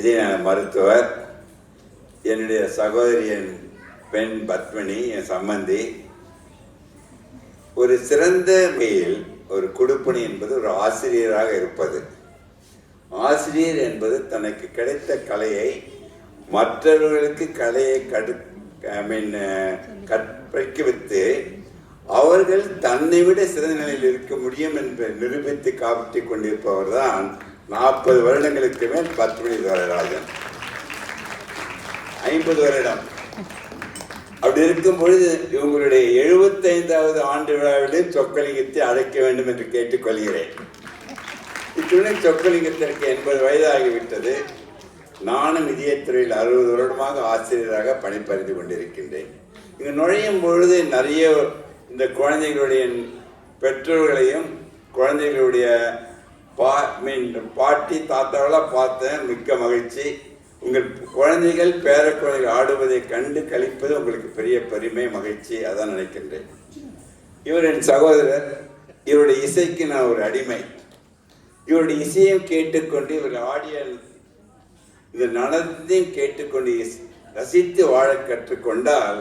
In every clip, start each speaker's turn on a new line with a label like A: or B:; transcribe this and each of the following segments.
A: இதய மருத்துவர், என்னுடைய சகோதரியின் பெண் பத்மினி, என் சம்பந்தி. ஒரு சிறந்த மேல் ஒரு குடுப்பணி என்பது ஒரு ஆசிரியராக இருப்பது. ஆசிரியர் என்பது தனக்கு கிடைத்த கலையை மற்றவர்களுக்கு கலையை கற்பிக்க வைத்து அவர்கள் தன்னை விட சிறந்த நிலையில் இருக்க முடியும் என்று நிரூபித்து காப்பிட்டுக் கொண்டிருப்பவர் தான் 40 வருடங்களுக்கு மேல் பத்மினி துரைராஜன். 50 வருடம். அப்படி இருக்கும் பொழுது இவங்களுடைய 75வது ஆண்டு விழாவிலே சொக்கலிங்கத்தை அழைக்க வேண்டும் என்று கேட்டுக்கொள்கிறேன். இத்துடன் சொக்கலிங்கத்திற்கு 80 வயதாகிவிட்டது. நானும் இதயத்துறையில் 60 வருடமாக ஆசிரியராக பணிபுரிந்து கொண்டிருக்கின்றேன். இங்கு நுழையும் பொழுது நிறைய இந்த குழந்தைகளுடைய பெற்றோர்களையும் குழந்தைகளுடைய பாட்டி தாத்தாவெல்லாம் பார்த்தேன். மிக்க மகிழ்ச்சி. உங்கள் குழந்தைகள் பேர குழந்தைகள் ஆடுவதை கண்டு கழிப்பது உங்களுக்கு பெரிய பெருமை, மகிழ்ச்சி. அதான் நினைக்கின்றேன். இவர் என் சகோதரர். இவருடைய இசைக்கு நான் ஒரு அடிமை. இவருடைய இசையும் கேட்டுக்கொண்டு இவர் ஆடிய இந்த நடத்தையும் கேட்டுக்கொண்டு ரசித்து வாழ கற்றுக்கொண்டால்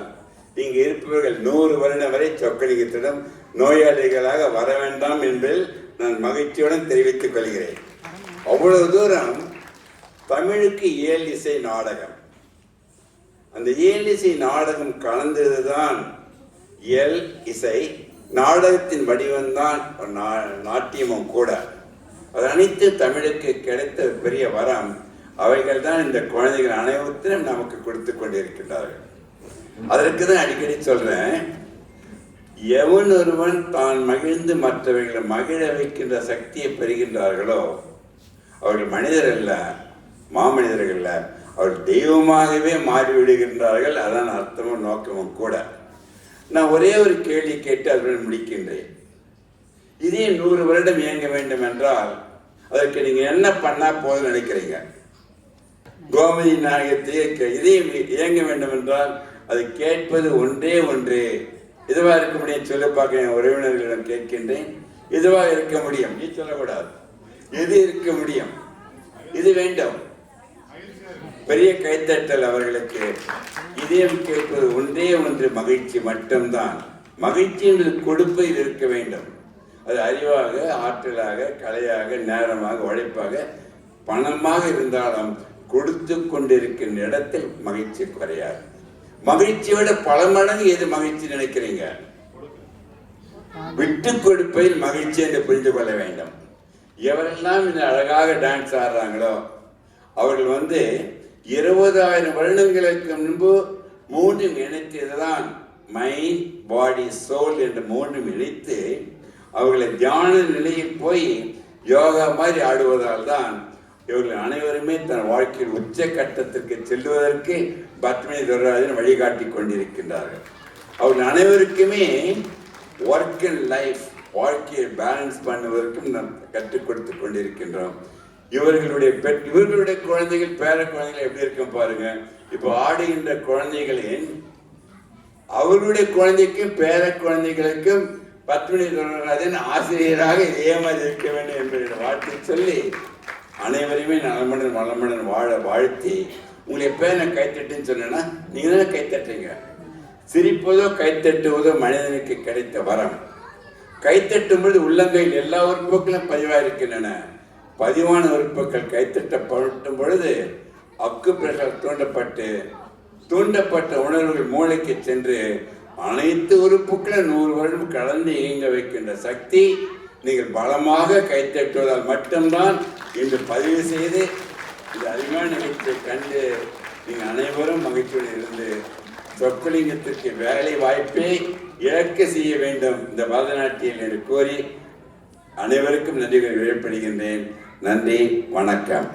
A: இங்கு இருப்பவர்கள் 100 வருடம் வரை சொக்கலிங்கத்திடம் நோயாளிகளாக வர வேண்டாம் என்பதில் நான் மகிழ்ச்சியுடன் தெரிவித்துக் கொள்கிறேன். அவ்வளவு தூரம் தமிழுக்கு இயல் இசை நாடகம், அந்த இயல் இசை நாடகம் கலந்ததுதான் இயல் இசை. நாடகத்தின் வடிவம்தான் நாட்டியமும் கூட. அது அனைத்து தமிழுக்கு கிடைத்த பெரிய வரம். அவைகள் தான் இந்த குழந்தைகள் அனைவரும் நமக்கு கொடுத்து கொண்டிருக்கின்றார்கள். அதற்கு தான் அடிக்கடி சொல்றேன், எவன் ஒருவன் தான் மகிழ்ந்து மற்றவர்களை மகிழ வைக்கின்ற சக்தியை பெறுகின்றார்களோ அவர்கள் மனிதர் அல்ல, மாமனிதர்கள் அல்ல, அவர்கள் தெய்வமாகவே மாறிவிடுகின்றார்கள். அதான் அர்த்தமும் நோக்கமும் கூட. நான் ஒரே ஒரு கேள்வி கேட்டு அதனுடன் முடிக்கின்றேன். இதே 100 வருடம் இயங்க வேண்டும் என்றால் அதற்கு நீங்க என்ன பண்ணா போதும் நினைக்கிறீங்க? கோமதி நாயகத்தை இதையும் இயங்க வேண்டும் என்றால் அதை கேட்பது ஒன்றே ஒன்று. இதுவா இருக்க முடியும் சொல்ல பார்க்க உறவினர்களிடம் கேட்கின்றேன். இதுவா இருக்க முடியும், நீ சொல்லக்கூடாது. எது இருக்க முடியும்? இது வேண்டும். பெரிய கைத்தட்டல் அவர்களுக்கு. இதயம் கேட்பது ஒன்றே ஒன்று, மகிழ்ச்சி மட்டும்தான். மகிழ்ச்சி என்று கொடுப்பதில் இருக்க வேண்டும். அது அறிவாக, ஆற்றலாக, கலையாக, நேரமாக, உழைப்பாக, பணமாக இருந்தாலும் கொடுத்து கொண்டிருக்கின்ற இடத்தில் மகிழ்ச்சி குறையாது. மகிழ்ச்சியோட பல மடங்கு எது மகிழ்ச்சி நினைக்கிறீங்க? விட்டு கொடுப்பதில் மகிழ்ச்சி என்று புரிந்து கொள்ள வேண்டும். எவரெல்லாம் இந்த அழகாக டான்ஸ் ஆடுறாங்களோ அவர்கள் 20,000 வருடங்களுக்கு முன்பு 3 இணைத்ததுதான் மைண்ட், பாடி, சோல் என்று 3 இணைத்து அவர்களை தியான நிலையில் போய் யோகா மாதிரி ஆடுவதால் தான் இவர்கள் அனைவருமே தன் வாழ்க்கையில் உச்ச கட்டத்திற்கு செல்வதற்கு பத்மினி துரைராஜன் வழிகாட்டி கொண்டிருக்கின்றார்கள். அவர்கள் அனைவருக்குமே ஒர்க் அண்ட் லைஃப், வாழ்க்கையை பேலன்ஸ் பண்ணுவதற்கும் நாம் கற்றுக் கொடுத்து கொண்டிருக்கின்றோம். இவர்களுடைய குழந்தைகள், பேர குழந்தைகள் எப்படி இருக்கும் பாருங்க. இப்போ ஆடுகின்ற குழந்தைகளின் அவர்களுடைய குழந்தைக்கும் பேர குழந்தைகளுக்கும் பத்மினி துரைராஜன் ஆசிரியராக இதே மாதிரி இருக்க வேண்டும் என்பதை வாழ்த்து சொல்லி அனைவரையுமே நலமுடன் வளமுடன் வாழ வாழ்த்தி, உங்களை எப்போ நான் கைத்தட்டுன்னு சொன்னேன்னா நீங்க தானே கைத்தட்டுறீங்க. சிரிப்பதோ கைத்தட்டுவதோ மனிதனுக்கு கிடைத்த வரம். கைத்தட்டும் பொழுது உள்ளங்கையில் எல்லா உறுப்புகளும் பதிவாக இருக்கின்றன. பதிவான உறுப்புகள் கைத்தட்டப்படும் பொழுது அக்கு பிரஷர் தூண்டப்பட்ட உணர்வுகள் மூளைக்கு சென்று அனைத்து உறுப்புகளும் 100 வருடம் கலந்து இயங்க வைக்கின்ற சக்தி நீங்கள் பலமாக கைத்தட்டுவதால் மட்டும்தான் இன்று பதிவு செய்து இந்த அருமையான நிகழ்ச்சியை கண்டு நீங்கள் அனைவரும் மகிழ்ச்சியோடு இருந்து சொக்கலிங்கத்திற்கு வேலை வாய்ப்பை இழக்க செய்ய வேண்டும் இந்த பரதநாட்டியம் என்று கோரி அனைவருக்கும் நன்றிகளை வெளிப்படுகின்றேன். நன்றி, வணக்கம்.